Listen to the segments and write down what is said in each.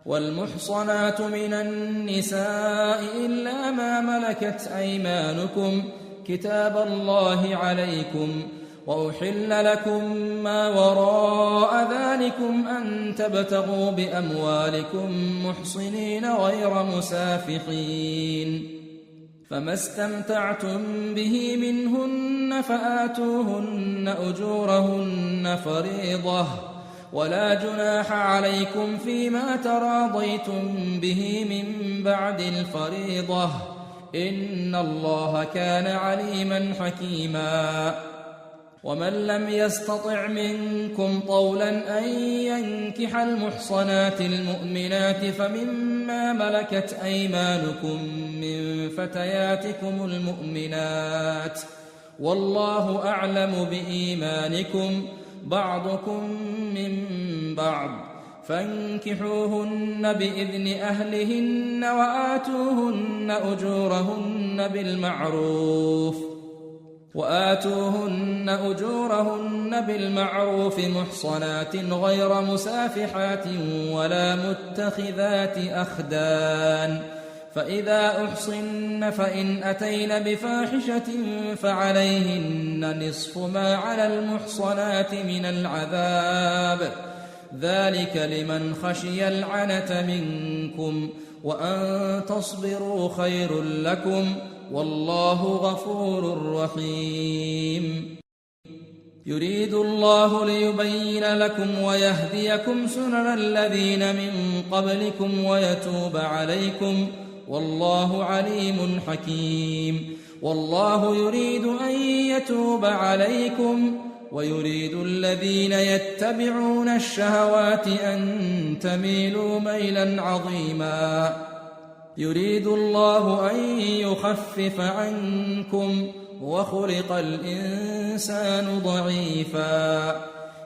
والمحصنات من النساء إلا ما ملكت أيمانكم كتاب الله عليكم، وأحل لكم ما وراء ذلكم أن تبتغوا بأموالكم محصنين غير مسافحين، فما استمتعتم به منهن فآتوهن أجورهن فريضة، ولا جناح عليكم فيما تراضيتم به من بعد الفريضة، إن الله كان عليما حكيما. ومن لم يستطع منكم طولا أن ينكح المحصنات المؤمنات فمما ملكت أيمانكم من فتياتكم المؤمنات، والله أعلم بإيمانكم، بعضكم من بعض، فانكحوهن بإذن أهلهن وآتوهن أجورهن بالمعروف محصنات غير مسافحات ولا متخذات أخدان، فإذا أحصن فإن أتين بفاحشة فعليهن نصف ما على المحصنات من العذاب، ذلك لمن خشي العنة منكم، وأن تصبروا خير لكم، والله غفور رحيم. يريد الله ليبين لكم ويهديكم سنن الذين من قبلكم ويتوب عليكم، والله عليم حكيم. والله يريد أن يتوب عليكم ويريد الذين يتبعون الشهوات أن تميلوا ميلا عظيما. يريد الله أن يخفف عنكم وخلق الإنسان ضعيفا.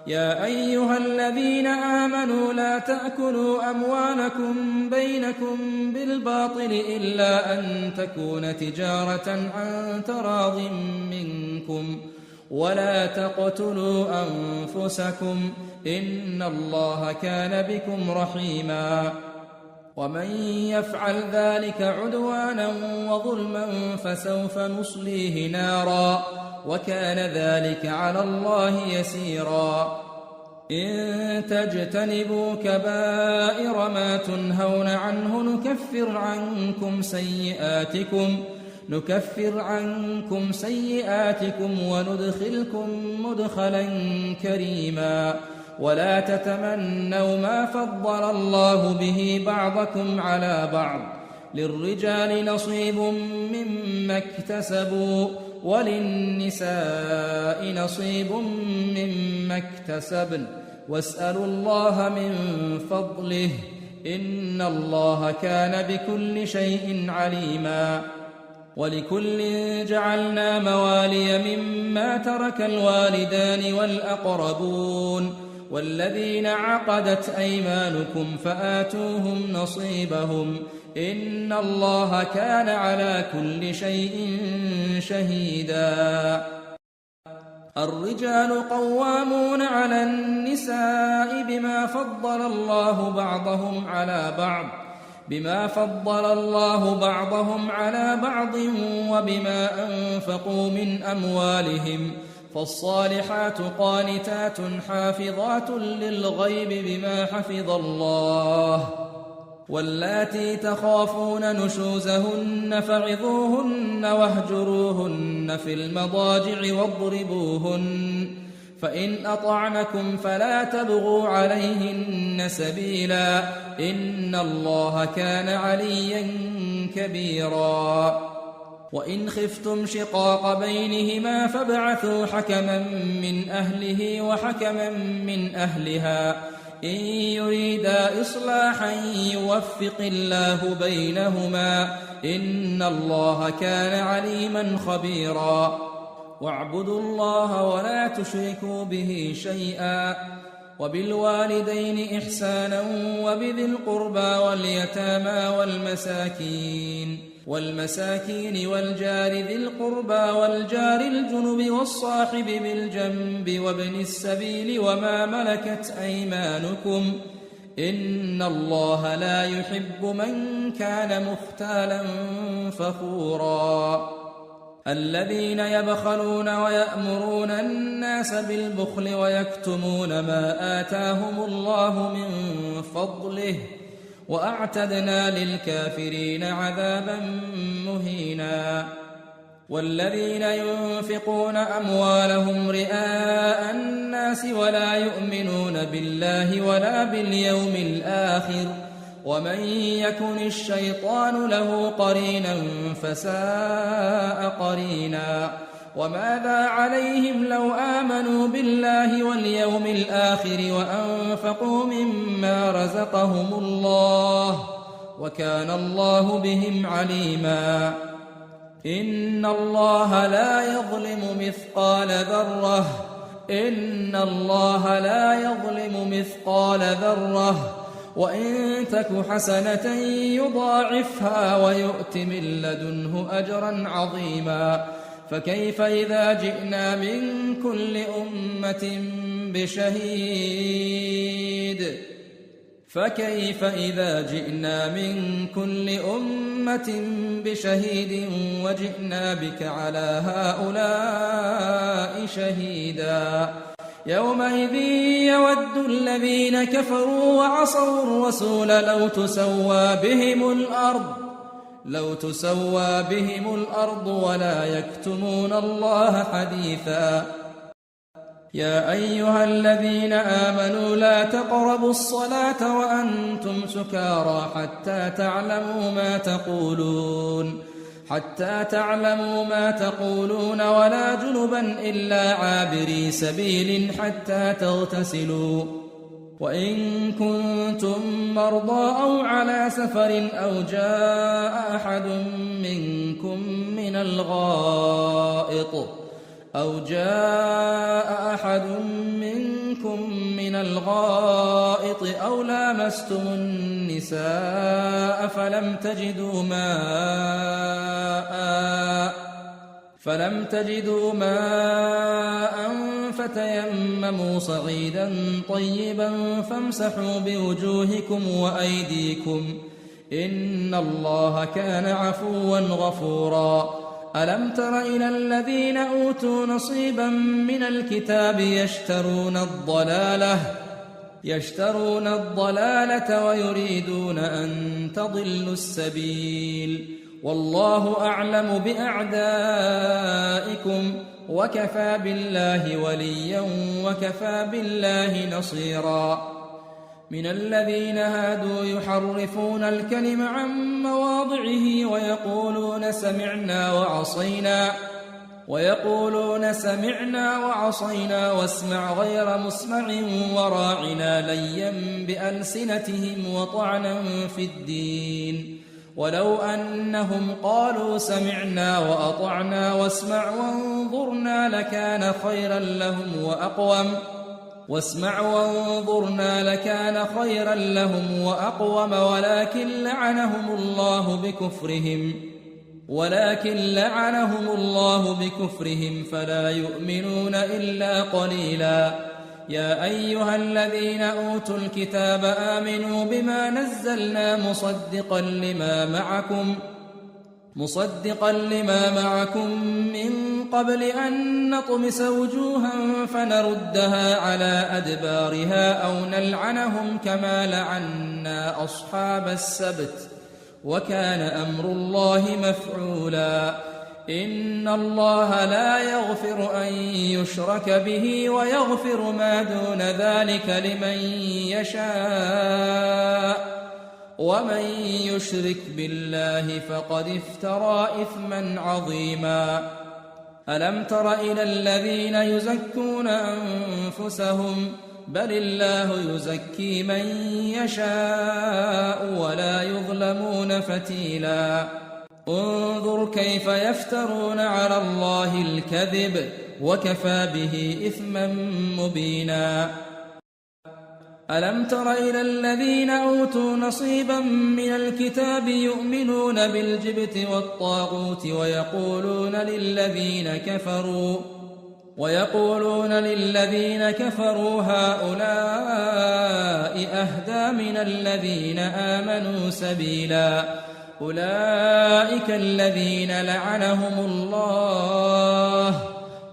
يا أيها الذين آمنوا لا تأكلوا أموالكم بينكم بالباطل إلا أن تكون تجارة عن تراض منكم، ولا تقتلوا أنفسكم إن الله كان بكم رحيما. ومن يفعل ذلك عدوانا وظلما فسوف نصليه نارا، وكان ذلك على الله يسيرا. إن تجتنبوا كبائر ما تنهون عنه نكفر عنكم سيئاتكم وندخلكم مدخلا كريما. ولا تتمنوا ما فضل الله به بعضكم على بعض، للرجال نصيب مما اكتسبوا وللنساء نصيب مما اكتسبن، واسألوا الله من فضله إن الله كان بكل شيء عليما. ولكل جعلنا موالي مما ترك الوالدان والأقربون والذين عقدت أيمانكم فآتوهم نصيبهم إن الله كان على كل شيء شهيدا. الرجال قوامون على النساء بما فضل الله بعضهم على بعض وبما أنفقوا من أموالهم، فالصالحات قانتات حافظات للغيب بما حفظ الله. واللاتي تخافون نشوزهن فعظوهن واهجروهن في المضاجع واضربوهن، فإن أطعنكم فلا تبغوا عليهن سبيلا إن الله كان عليا كبيرا. وإن خفتم شقاق بينهما فابعثوا حكما من أهله وحكما من أهلها إن يريدا إصلاحا يوفق الله بينهما إن الله كان عليما خبيرا. واعبدوا الله ولا تشركوا به شيئا، وبالوالدين إحسانا وبذي القربى واليتامى والمساكين والجار ذي القربى والجار الجنب والصاحب بالجنب وابن السبيل وما ملكت أيمانكم إن الله لا يحب من كان مختالا فخورا الذين يبخلون ويأمرون الناس بالبخل ويكتمون ما آتاهم الله من فضله وأعتدنا للكافرين عذابا مهينا والذين ينفقون أموالهم رئاء الناس ولا يؤمنون بالله ولا باليوم الآخر ومن يكن الشيطان له قرينا فساء قرينا وماذا عليهم لو آمنوا بالله واليوم الآخر وأنفقوا مما رزقهم الله وكان الله بهم عليما إن الله لا يظلم مثقال ذرة وإن تك حسنة يضاعفها ويؤت من لدنه أجرا عظيما فكيف إذا جئنا من كل أمة بشهيد وجئنا بك على هؤلاء شهيدا يومئذ يود الذين كفروا وعصوا الرسول لو تسوى بهم الأرض ولا يكتمون الله حديثا يا أيها الذين آمنوا لا تقربوا الصلاة وأنتم سكارى حتى تعلموا ما تقولون ولا جنبا إلا عابري سبيل حتى تغتسلوا وإن كنتم مرضى أو على سفر أو جاء أحد منكم من الغائط أو لامستم النساء فلم تجدوا ماء فتيمموا صعيدا طيبا فامسحوا بوجوهكم وأيديكم إن الله كان عفوا غفورا ألم تر إلى الذين أوتوا نصيبا من الكتاب يشترون الضلالة ويريدون أن تضلوا السبيل والله أعلم بأعدائكم وكفى بالله وليا وكفى بالله نصيرا من الذين هادوا يحرفون الكلم عن مواضعه ويقولون سمعنا وعصينا واسمع غير مسمع وراعنا ليا بألسنتهم وطعنا في الدين ولو أنهم قالوا سمعنا وأطعنا واسمع وانظرنا لكان خيرا لهم وأقوم ولكن لعنهم الله بكفرهم فلا يؤمنون إلا قليلا يا أيها الذين أوتوا الكتاب آمنوا بما نزلنا مصدقا لما معكم من قبل أن نطمس وجوها فنردها على أدبارها أو نلعنهم كما لعنا أصحاب السبت وكان أمر الله مفعولا إن الله لا يغفر أن يشرك به ويغفر ما دون ذلك لمن يشاء ومن يشرك بالله فقد افترى إثما عظيما ألم تر إلى الذين يزكون أنفسهم بل الله يزكي من يشاء ولا يظلمون فتيلا انظر كيف يفترون على الله الكذب وكفى به إثما مبينا ألم تر إلى الذين أوتوا نصيبا من الكتاب يؤمنون ويقولون للذين كفروا هؤلاء أهدى من الذين آمنوا سبيلا أولئك الذين لعنهم الله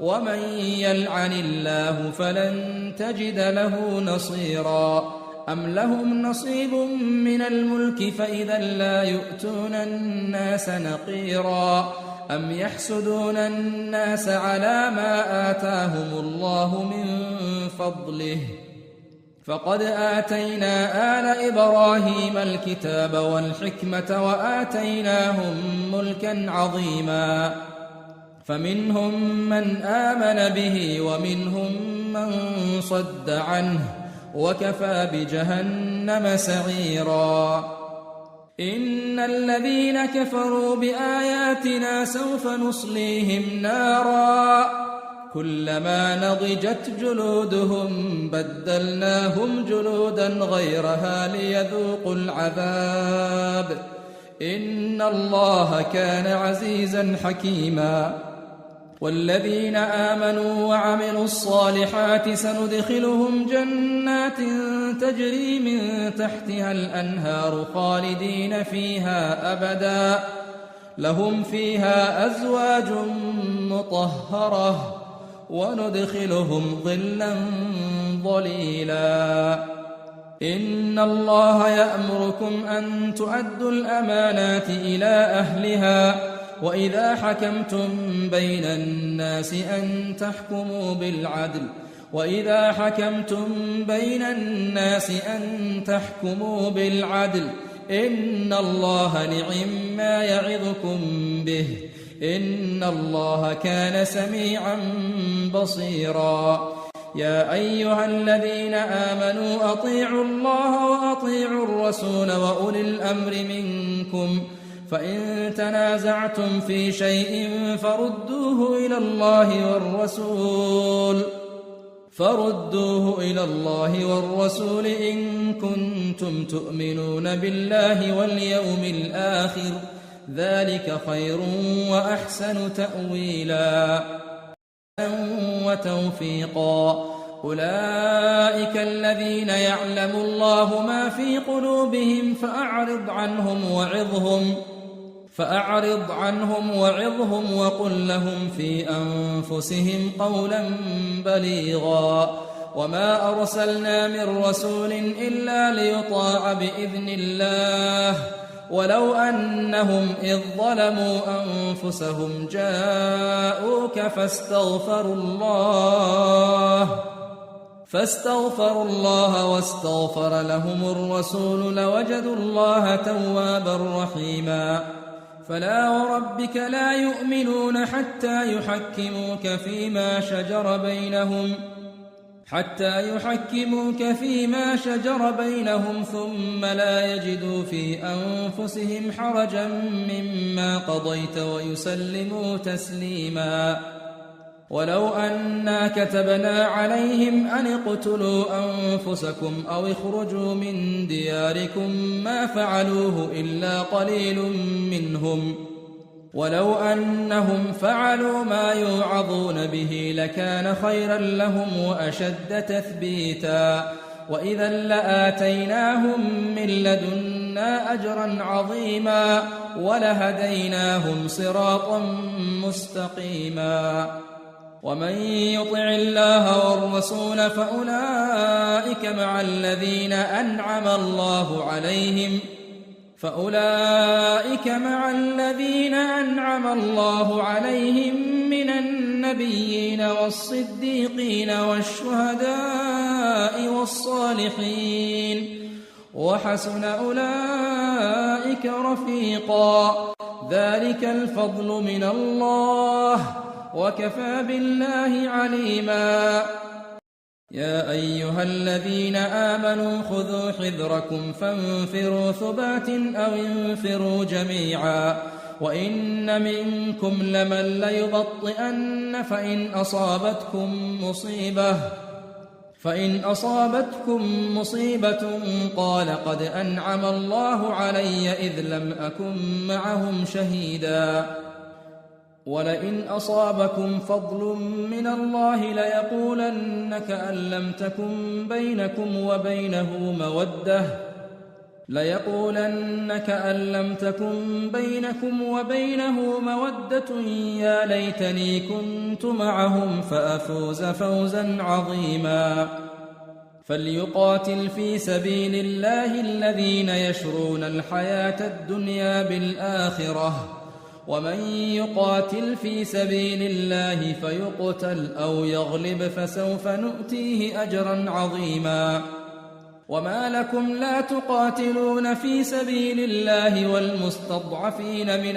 ومن يلعن الله فلن تجد له نصيرا أم لهم نصيب من الملك فإذا لا يؤتون الناس نقيرا أم يحسدون الناس على ما آتاهم الله من فضله فقد آتينا آل إبراهيم الكتاب والحكمة وآتيناهم ملكا عظيما فمنهم من آمن به ومنهم من صد عنه وكفى بجهنم سعيرا إن الذين كفروا بآياتنا سوف نصليهم نارا كلما نضجت جلودهم بدلناهم جلودا غيرها ليذوقوا العذاب إن الله كان عزيزا حكيما والذين آمنوا وعملوا الصالحات سندخلهم جنات تجري من تحتها الأنهار خالدين فيها أبدا لهم فيها أزواج مطهرة وندخلهم ظلا ظليلا إن الله يأمركم أن تؤدوا الأمانات إلى أهلها وإذا حكمتم بين الناس أن تحكموا بالعدل إن الله نعم ما يعظكم به إن الله كان سميعا بصيرا يا أيها الذين آمنوا أطيعوا الله وأطيعوا الرسول وأولي الأمر منكم فإن تنازعتم في شيء فردوه إلى الله والرسول إن كنتم تؤمنون بالله واليوم الآخر ذلك خير وأحسن تأويلا وتوفيقا أولئك الذين يعلم الله ما في قلوبهم فأعرض عنهم وعظهم وقل لهم في أنفسهم قولا بليغا وما أرسلنا من رسول إلا ليطاع بإذن الله ولو أنهم إذ ظلموا أنفسهم جاءوك فاستغفروا الله واستغفر لهم الرسول لوجدوا الله توابا رحيما فلا وربك لا يؤمنون حتى يحكموك فيما شجر بينهم ثم لا يجدوا في أنفسهم حرجا مما قضيت ويسلموا تسليما ولو أنا كتبنا عليهم أن اقتلوا أنفسكم أو اخرجوا من دياركم ما فعلوه إلا قليل منهم ولو أنهم فعلوا ما يوعظون به لكان خيرا لهم وأشد تثبيتا وإذا لآتيناهم من لدنا أجرا عظيما ولهديناهم صراطا مستقيما ومن يطع الله والرسول فأولئك مع الذين أنعم الله عليهم من النبيين والصديقين والشهداء والصالحين وحسن أولئك رفيقا ذلك الفضل من الله وكفى بالله عليما يا أيها الذين آمنوا خذوا حذركم فانفروا ثبات أو انفروا جميعا وإن منكم لمن ليبطئن فإن أصابتكم مصيبة قال قد أنعم الله علي إذ لم أكن معهم شهيدا ولئن أصابكم فضل من الله ليقولن كأن لم تكن بينكم وبينه مودة يا ليتني كنت معهم فأفوز فوزا عظيما. فليقاتل في سبيل الله الذين يشرون الحياة الدنيا بالآخرة، ومن يقاتل في سبيل الله فيقتل أو يغلب فسوف نؤتيه أجرا عظيما. وما لكم لا تقاتلون في سبيل الله والمستضعفين من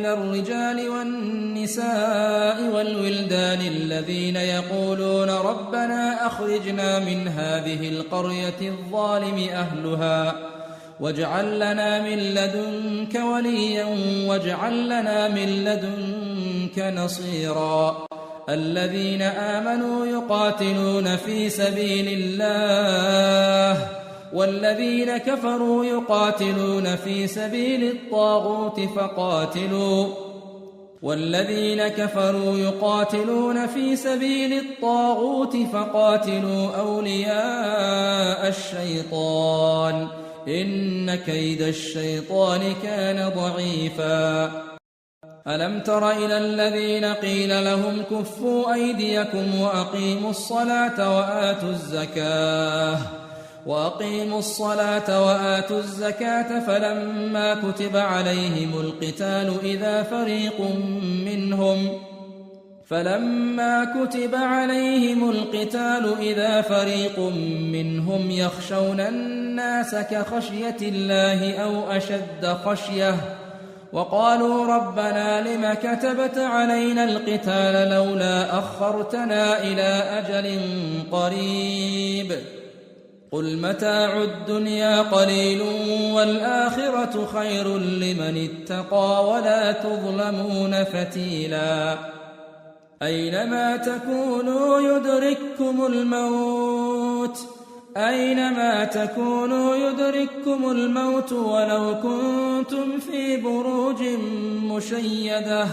الرجال والنساء والولدان الذين يقولون ربنا أخرجنا من هذه القرية الظالم أهلها واجعل لنا من لدنك وليا واجعل لنا من لدنك نصيرا. الذين آمنوا يقاتلون في سبيل الله والذين كفروا يقاتلون في سبيل الطاغوت فقاتلوا أولياء الشيطان إن كيد الشيطان كان ضعيفا. ألم تر إلى الذين قيل لهم كفوا أيديكم وأقيموا الصلاة فلما كتب عليهم القتال إذا فريق منهم يخشون الناس كخشية الله أو أشد خشية وقالوا ربنا لم كتبت علينا القتال لولا أخرتنا إلى أجل قريب قل متاع الدنيا قليل والآخرة خير لمن اتقى ولا تظلمون فتيلا. أينما تكونوا يدرككم الموت ولو كنتم في بروج مشيدة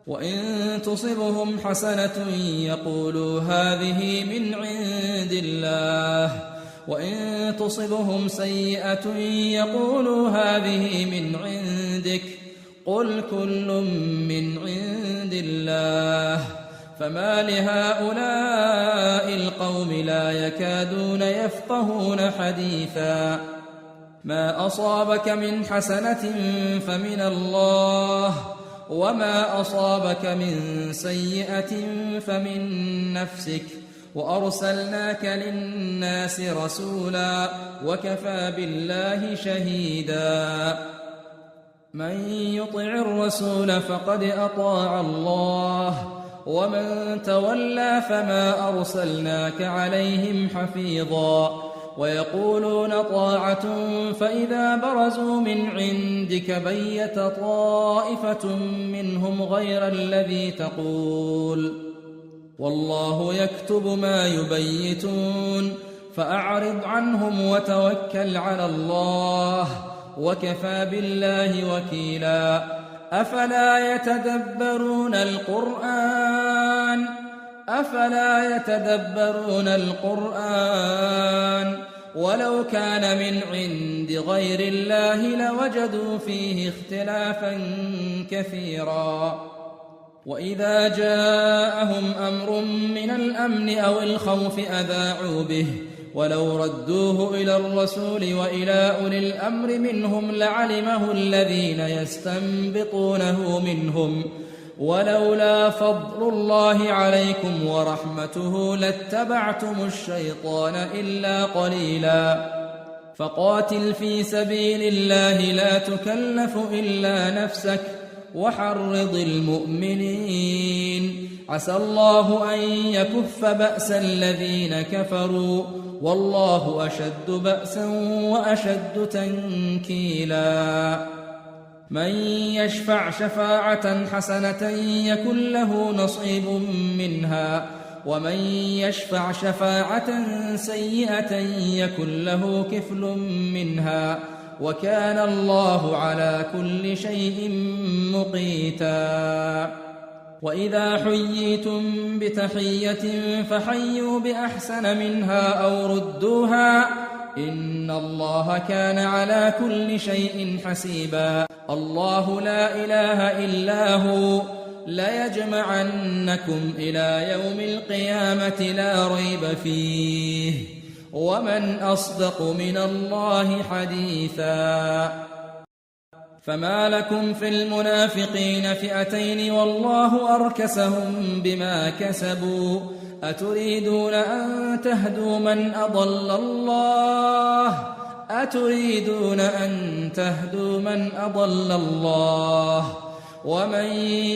وإن تصبهم حسنة يقولوا هذه من عند الله وإن تصبهم سيئة يقولوا هذه من عندك قل كل من عند الله فما لهؤلاء القوم لا يكادون يفقهون حديثا. ما أصابك من حسنة فمن الله وما أصابك من سيئة فمن نفسك وأرسلناك للناس رسولا وكفى بالله شهيدا. من يطع الرسول فقد أطاع الله ومن تولى فما أرسلناك عليهم حفيظا. ويقولون طاعة فإذا برزوا من عندك بيت طائفة منهم غير الذي تقول والله يكتب ما يبيتون فأعرض عنهم وتوكل على الله وكفى بالله وكيلا. أفلا يتدبرون القرآن ولو كان من عند غير الله لوجدوا فيه اختلافا كثيرا. وإذا جاءهم أمر من الأمن أو الخوف أذاعوا به ولو ردوه إلى الرسول وإلى أولي الأمر منهم لعلمه الذين يستنبطونه منهم ولولا فضل الله عليكم ورحمته لاتبعتم الشيطان إلا قليلا. فقاتل في سبيل الله لا تكلف إلا نفسك وحرض المؤمنين عسى الله أن يكف بأس الذين كفروا والله أشد بأسا وأشد تنكيلا. من يشفع شفاعة حسنة يكن له نصيب منها ومن يشفع شفاعة سيئة يكن له كفل منها وكان الله على كل شيء مقيتا. وإذا حييتم بتحية فحيوا بأحسن منها أو ردوها إن الله كان على كل شيء حسيبا. الله لا إله إلا هو ليجمعنكم إلى يوم القيامة لا ريب فيه ومن أصدق من الله حديثا. فما لكم في المنافقين فئتين والله أركسهم بما كسبوا أتريدون أن تهدوا من أضل الله ومن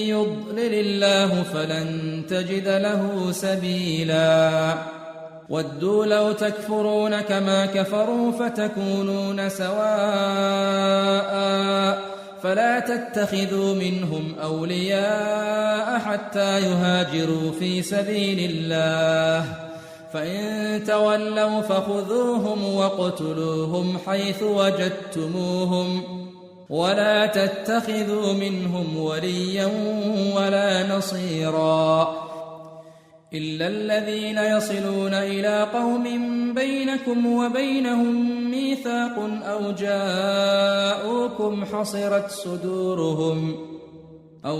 يضلل الله فلن تجد له سبيلا. ودوا لو تكفرون كما كفروا فتكونون سواء فلا تتخذوا منهم أولياء حتى يهاجروا في سبيل الله فإن تولوا فخذوهم واقتلوهم حيث وجدتموهم ولا تتخذوا منهم وليا ولا نصيرا إلا الذين يصلون إلى قوم بينكم وبينهم ميثاق أو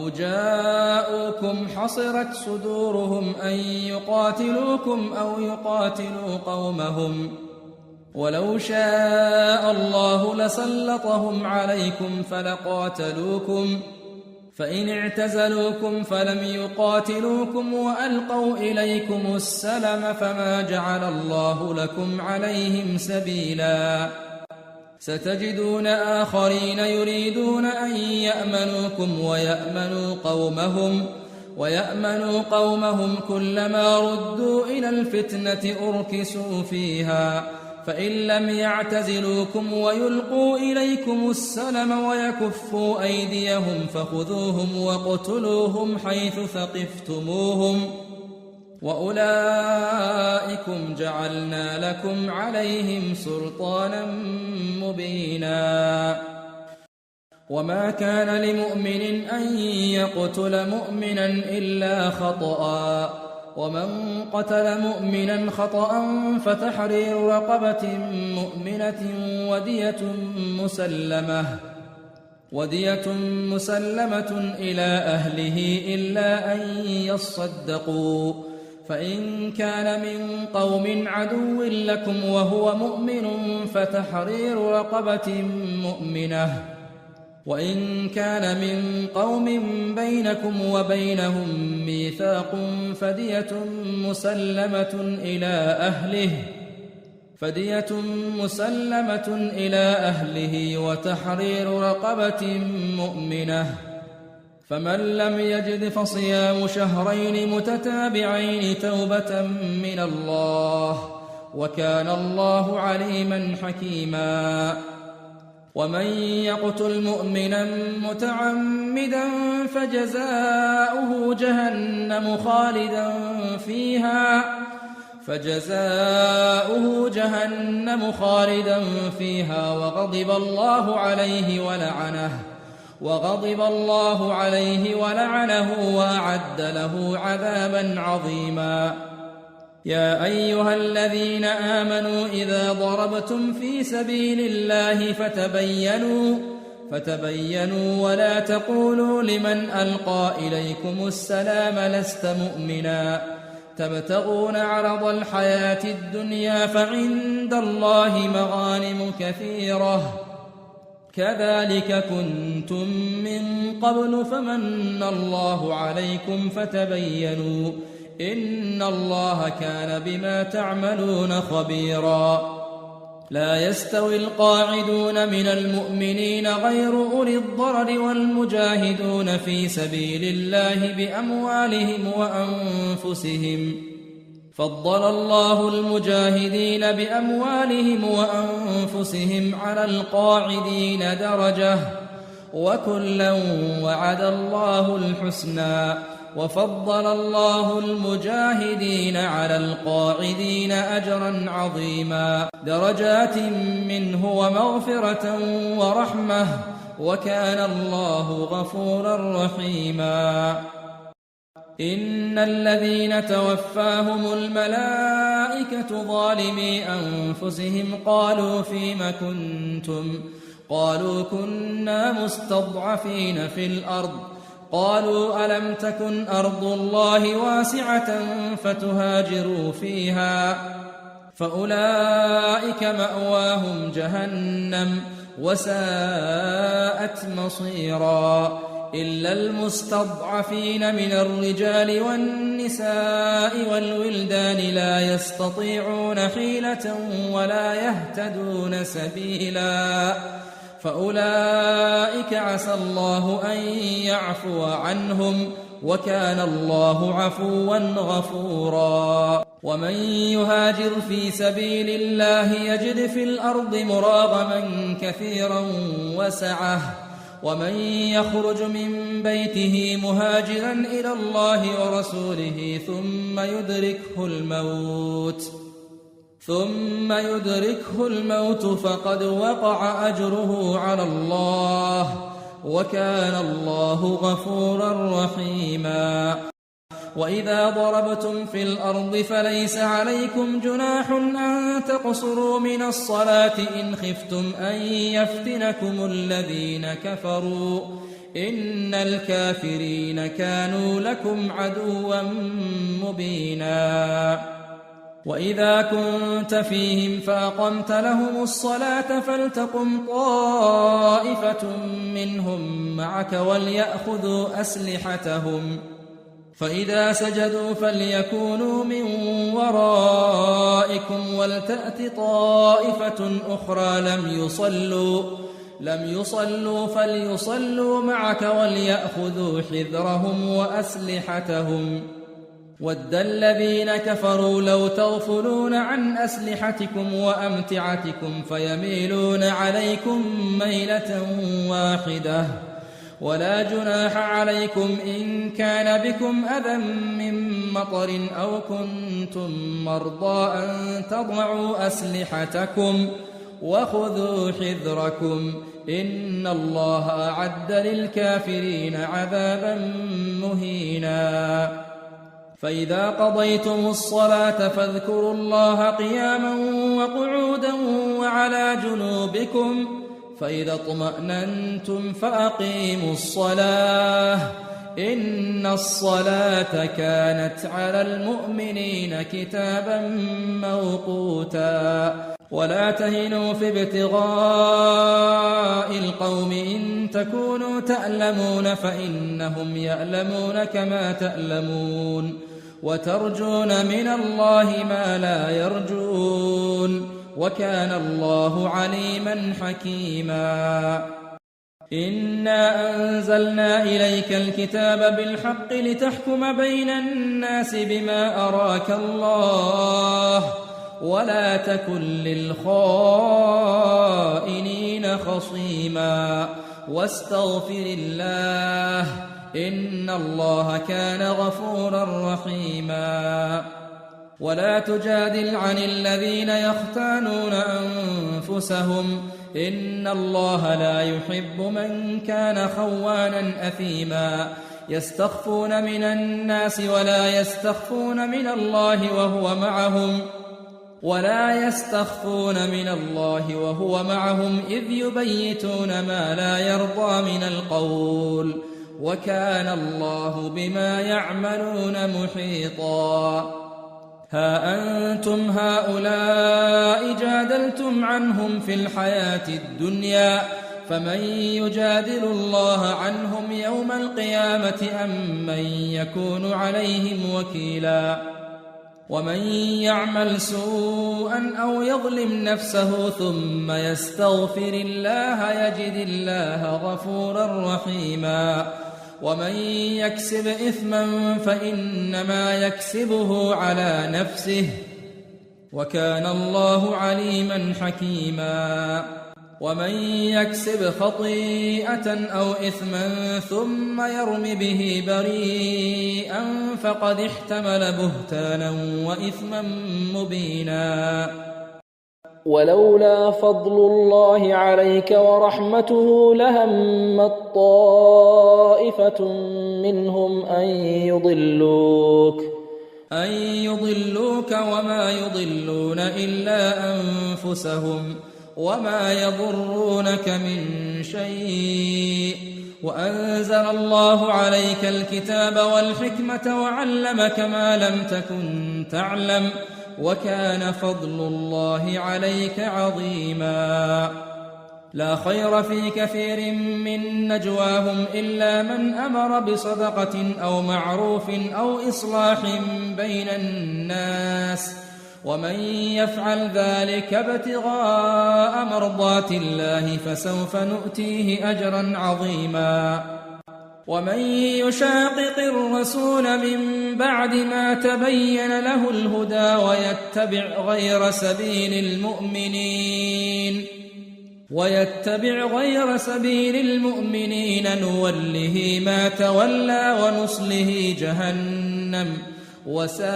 جاءوكم حصرت صدورهم أن يقاتلوكم أو يقاتلوا قومهم ولو شاء الله لسلطهم عليكم فلقاتلوكم فإن اعتزلوكم فلم يقاتلوكم وألقوا إليكم السلم فما جعل الله لكم عليهم سبيلا. ستجدون آخرين يريدون أن يأمنوكم ويأمنوا قومهم كلما ردوا إلى الفتنة أركسوا فيها فإن لم يعتزلوكم ويلقوا إليكم السلم ويكفوا أيديهم فخذوهم واقتلوهم حيث ثقفتموهم وأولئكم جعلنا لكم عليهم سلطانا مبينا. وما كان لمؤمن أن يقتل مؤمنا إلا خطأ ومن قتل مؤمنا خطأ فتحرير رقبة مؤمنة ودية مسلمة إلى أهله إلا أن يصدقوا فإن كان من قوم عدو لكم وهو مؤمن فتحرير رقبة مؤمنة وإن كان من قوم بينكم وبينهم ميثاق فدية مسلمة إلى أهله وتحرير رقبة مؤمنة فمن لم يجد فصيام شهرين متتابعين توبة من الله وكان الله عليما حكيما. ومن يقتل مؤمنا متعمدا فجزاؤه جهنم خالدا فيها وغضب الله عليه ولعنه وأعد له عذابا عظيما. يا أيها الذين آمنوا إذا ضربتم في سبيل الله فتبينوا ولا تقولوا لمن ألقى إليكم السلام لست مؤمنا تبتغون عرض الحياة الدنيا فعند الله مغانم كثيرة كذلك كنتم من قبل فمن الله عليكم فتبينوا إن الله كان بما تعملون خبيرا. لا يستوي القاعدون من المؤمنين غير أولي الضرر والمجاهدون في سبيل الله بأموالهم وأنفسهم فضل الله المجاهدين بأموالهم وأنفسهم على القاعدين درجة وكلا وعد الله الحسنى وفضل الله المجاهدين على القاعدين أجرا عظيما درجات منه ومغفرة ورحمة وكان الله غفورا رحيما إن الذين توفاهم الملائكة ظالمي أنفسهم قالوا فيم كنتم قالوا كنا مستضعفين في الأرض قالوا ألم تكن أرض الله واسعة فتهاجروا فيها فأولئك مأواهم جهنم وساءت مصيرا إلا المستضعفين من الرجال والنساء والولدان لا يستطيعون حيلة ولا يهتدون سبيلا فأولئك عسى الله أن يعفو عنهم وكان الله عفوا غفورا ومن يهاجر في سبيل الله يجد في الأرض مراغما كثيرا وسعة ومن يخرج من بيته مهاجرا إلى الله ورسوله ثم يدركه الموت فقد وقع أجره على الله وكان الله غفورا رحيما وإذا ضربتم في الأرض فليس عليكم جناح أن تقصروا من الصلاة إن خفتم أن يفتنكم الذين كفروا إن الكافرين كانوا لكم عدوا مبينا وإذا كنت فيهم فأقمت لهم الصلاة فلتقم طائفة منهم معك وليأخذوا أسلحتهم فإذا سجدوا فليكونوا من ورائكم ولتأت طائفة أخرى لم يصلوا فليصلوا معك وليأخذوا حذرهم وأسلحتهم ود الذين كفروا لو تغفلون عن أسلحتكم وأمتعتكم فيميلون عليكم ميلة واحدة ولا جناح عليكم إن كان بكم أذى من مطر أو كنتم مرضى أن تضعوا أسلحتكم وخذوا حذركم إن الله أعد للكافرين عذابا مهينا فإذا قضيتم الصلاة فاذكروا الله قياما وقعودا وعلى جنوبكم فإذا اطمأننتم فأقيموا الصلاة إن الصلاة كانت على المؤمنين كتابا موقوتا ولا تهنوا في ابتغاء القوم إن تكونوا تألمون فإنهم يألمون كما تألمون وترجون من الله ما لا يرجون وكان الله عليما حكيما إنا أنزلنا إليك الكتاب بالحق لتحكم بين الناس بما أراك الله ولا تكن للخائنين خصيما واستغفر الله إن الله كان غفورا رحيما ولا تجادل عن الذين يختانون أنفسهم إن الله لا يحب من كان خوانا أثيما يستخفون من الناس ولا يستخفون من الله وهو معهم إذ يبيتون ما لا يرضى من القول وكان الله بما يعملون محيطا ها أنتم هؤلاء جادلتم عنهم في الحياة الدنيا فمن يجادل الله عنهم يوم القيامة أم من يكون عليهم وكيلا ومن يعمل سوءا أو يظلم نفسه ثم يستغفر الله يجد الله غفورا رحيما ومن يكسب إثما فإنما يكسبه على نفسه وكان الله عليما حكيما ومن يكسب خطيئة أو إثما ثم يرم به بريئا فقد احتمل بهتانا وإثما مبينا. ولولا فضل الله عليك ورحمته لهمت طائفة منهم أن يضلوك وما يضلون إلا أنفسهم وما يضرونك من شيء، وأنزل الله عليك الكتاب والحكمة وعلمك ما لم تكن تعلم وكان فضل الله عليك عظيما. لا خير في كثير من نجواهم إلا من أمر بصدقة أو معروف أو إصلاح بين الناس، ومن يفعل ذلك ابتغاء مرضات الله فسوف نؤتيه أجرا عظيما. ومن يشاقق الرسول من بعد ما تبين له الهدى ويتبع غير سبيل المؤمنين نوله ما تولى ونصله جهنم وساءت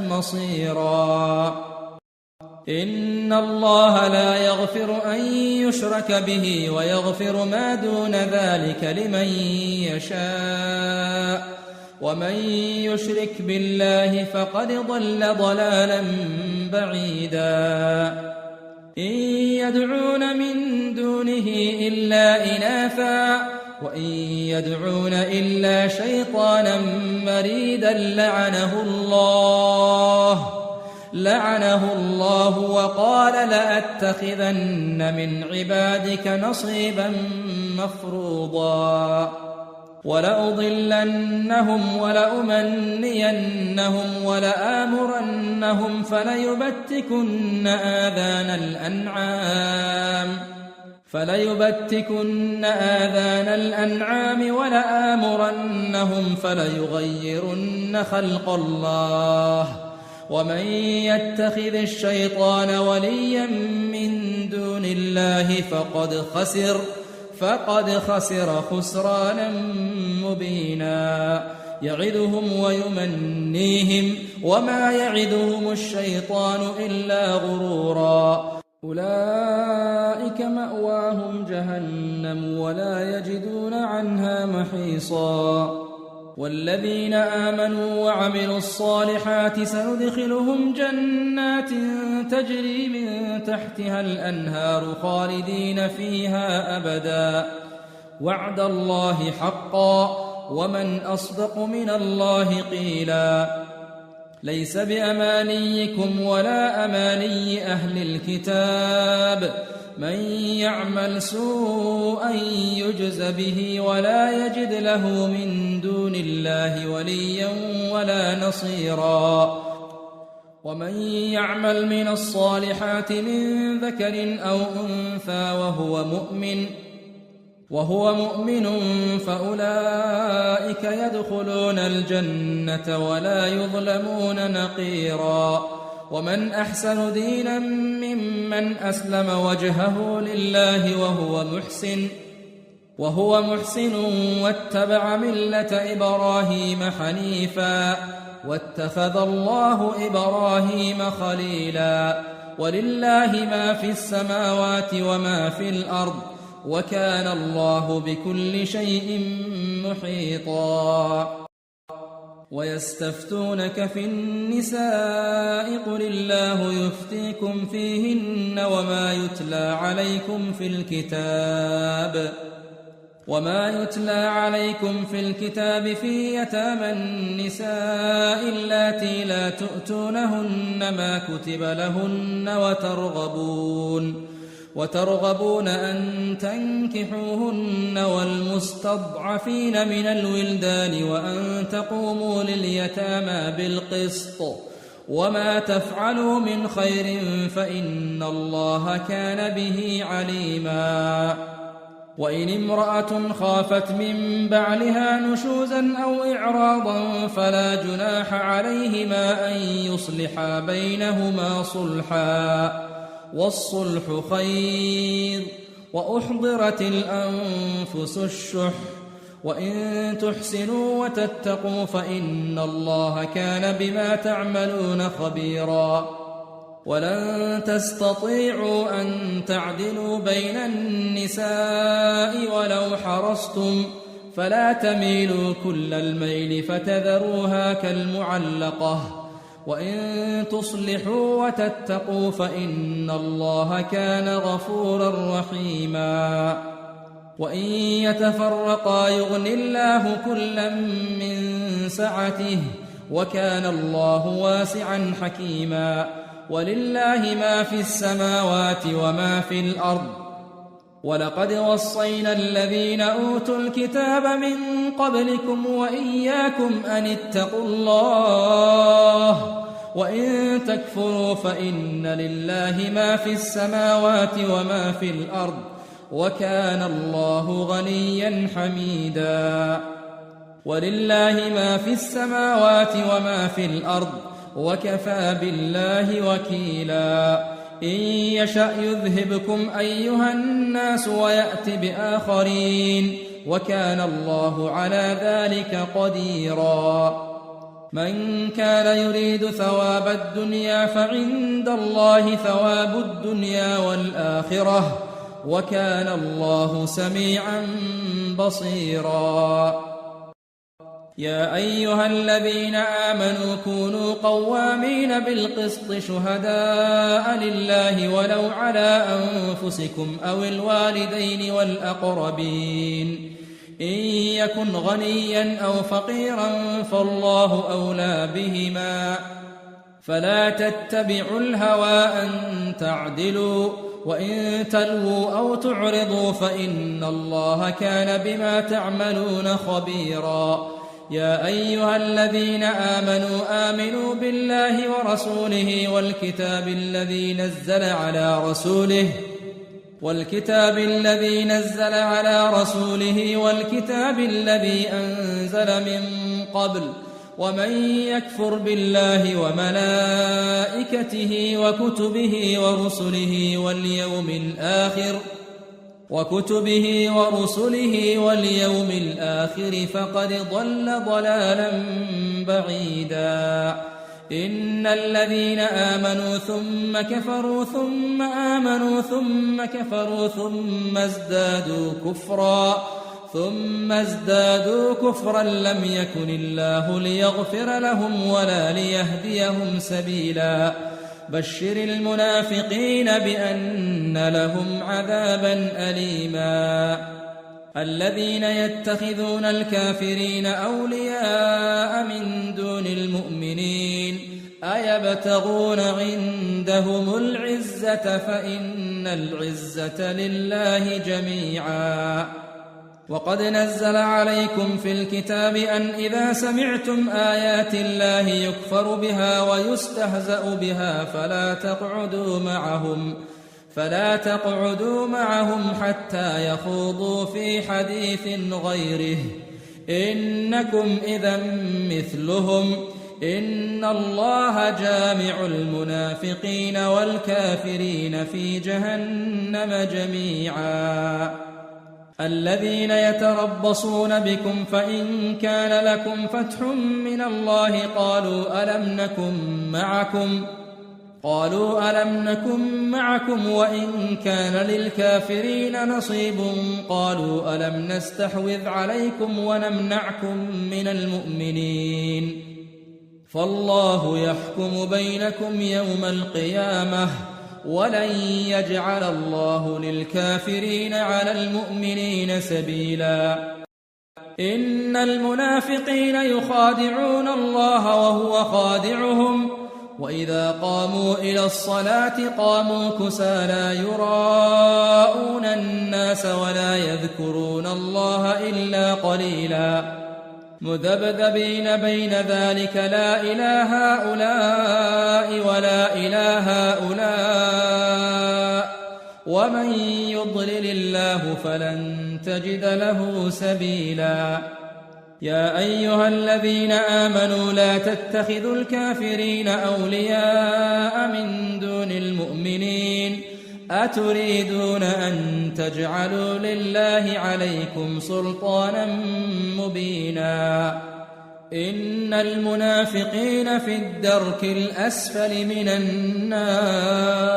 مصيرا. إن الله لا يغفر أن يشرك به ويغفر ما دون ذلك لمن يشاء، ومن يشرك بالله فقد ضل ضلالا بعيدا. إن يدعون من دونه إلا إناثا وإن يدعون إلا شيطانا مريدا لعنه الله وقال لأتخذن من عبادك نصيبا مفروضا. ولأضلنهم ولأمنينهم ولآمرنهم فليبتكن آذان الأنعام ولآمرنهم فليغيرن خلق الله. ومن يتخذ الشيطان وليا من دون الله فقد خسر خسرانا مبينا. يعدهم ويمنيهم وما يعدهم الشيطان إلا غرورا. أولئك مأواهم جهنم ولا يجدون عنها محيصا. والذين آمنوا وعملوا الصالحات سندخلهم جنات تجري من تحتها الأنهار خالدين فيها أبدا وعد الله حقا ومن أصدق من الله قيلا. ليس بأمانيكم ولا أماني أهل الكتاب، من يعمل سوءا يجز به ولا يجد له من دون الله وليا ولا نصيرا. ومن يعمل من الصالحات من ذكر أو أنثى وهو مؤمن فأولئك يدخلون الجنة ولا يظلمون نقيرا. ومن أحسن دينا ممن أسلم وجهه لله وهو محسن واتبع ملة إبراهيم حنيفا واتخذ الله إبراهيم خليلا. ولله ما في السماوات وما في الأرض وكان الله بكل شيء محيطا. ويستفتونك في النساء قل الله يفتيكم فيهن وما يتلى عليكم في الكتاب في يتامى النساء اللاتي لا تؤتونهن ما كتب لهن وترغبون أن تنكحوهن والمستضعفين من الولدان وأن تقوموا لليتامى بالقسط وما تفعلوا من خير فإن الله كان به عليما. وإن امرأة خافت من بعلها نشوزا أو إعراضا فلا جناح عليهما أن يصلحا بينهما صلحا والصلح خير، وأحضرت الأنفس الشح، وإن تحسنوا وتتقوا فإن الله كان بما تعملون خبيرا. ولن تستطيعوا أن تعدلوا بين النساء ولو حرصتم، فلا تميلوا كل الميل فتذروها كالمعلقة، وإن تصلحوا وتتقوا فإن الله كان غفورا رحيما. وإن يتفرقا يغن الله كلا من سعته، وكان الله واسعا حكيما. ولله ما في السماوات وما في الأرض. ولقد وصينا الذين أوتوا الكتاب من قبلكم وإياكم أن اتقوا الله، وإن تكفروا فإن لله ما في السماوات وما في الأرض، وكان الله غنيا حميدا. ولله ما في السماوات وما في الأرض، وكفى بالله وكيلا. إن يشأ يذهبكم أيها الناس ويأت بآخرين، وكان الله على ذلك قديرا. من كان يريد ثواب الدنيا فعند الله ثواب الدنيا والآخرة، وكان الله سميعا بصيرا. يا أيها الذين آمنوا كونوا قوامين بالقسط شهداء لله ولو على أنفسكم أو الوالدين والأقربين، إن يكن غنيا أو فقيرا فالله أولى بهما، فلا تتبعوا الهوى أن تعدلوا، وإن تلووا أو تعرضوا فإن الله كان بما تعملون خبيرا. يا أيها الذين آمنوا بالله ورسوله والكتاب الذي نزل على رسوله والكتاب الذي أنزل من قبل، ومن يكفر بالله وملائكته وكتبه ورسله واليوم الآخر فقد ضل ضلالا بعيدا. إن الذين آمنوا ثم كفروا ثم آمنوا ثم كفروا ثم ازدادوا كفرا لم يكن الله ليغفر لهم ولا ليهديهم سبيلا. بشر المنافقين بأن لهم عذابا أليما. الذين يتخذون الكافرين أولياء من دون المؤمنين أيبتغون عندهم العزة فإن العزة لله جميعا. وقد نزل عليكم في الكتاب أن إذا سمعتم آيات الله يكفر بها ويستهزأ بها فلا تقعدوا معهم حتى يخوضوا في حديث غيره، إنكم إذا مثلهم، إن الله جامع المنافقين والكافرين في جهنم جميعا. الذين يتربصون بكم فإن كان لكم فتح من الله قالوا ألم نكن معكم وإن كان للكافرين نصيب قالوا ألم نستحوذ عليكم ونمنعكم من المؤمنين. فالله يحكم بينكم يوم القيامة ولن يجعل الله للكافرين على المؤمنين سبيلا. إن المنافقين يخادعون الله وهو خادعهم وإذا قاموا إلى الصلاة قاموا كسالى يراءون الناس ولا يذكرون الله إلا قليلا مذبذبين بين ذلك لا إله هؤلاء ولا إله هؤلاء ومن يضلل الله فلن تجد له سبيلا. يا أيها الذين آمنوا لا تتخذوا الكافرين أولياء من دون المؤمنين أتريدون أن تجعلوا لله عليكم سلطانا مبينا إن المنافقين في الدرك الأسفل من النار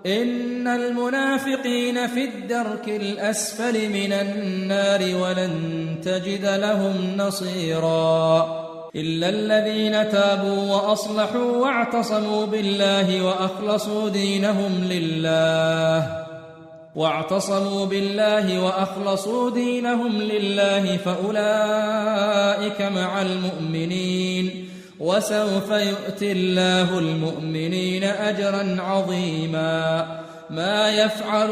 إن المنافقين في الدرك الأسفل من النار ولن تجد لهم نصيرا إلا الذين تابوا وأصلحوا واعتصموا بالله وأخلصوا دينهم لله فأولئك مع المؤمنين وسوف يؤتي الله المؤمنين أجرا عظيما ما يفعل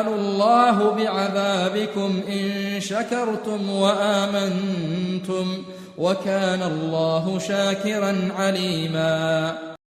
الله بعذابكم إن شكرتم وآمنتم وكان الله شاكرا عليما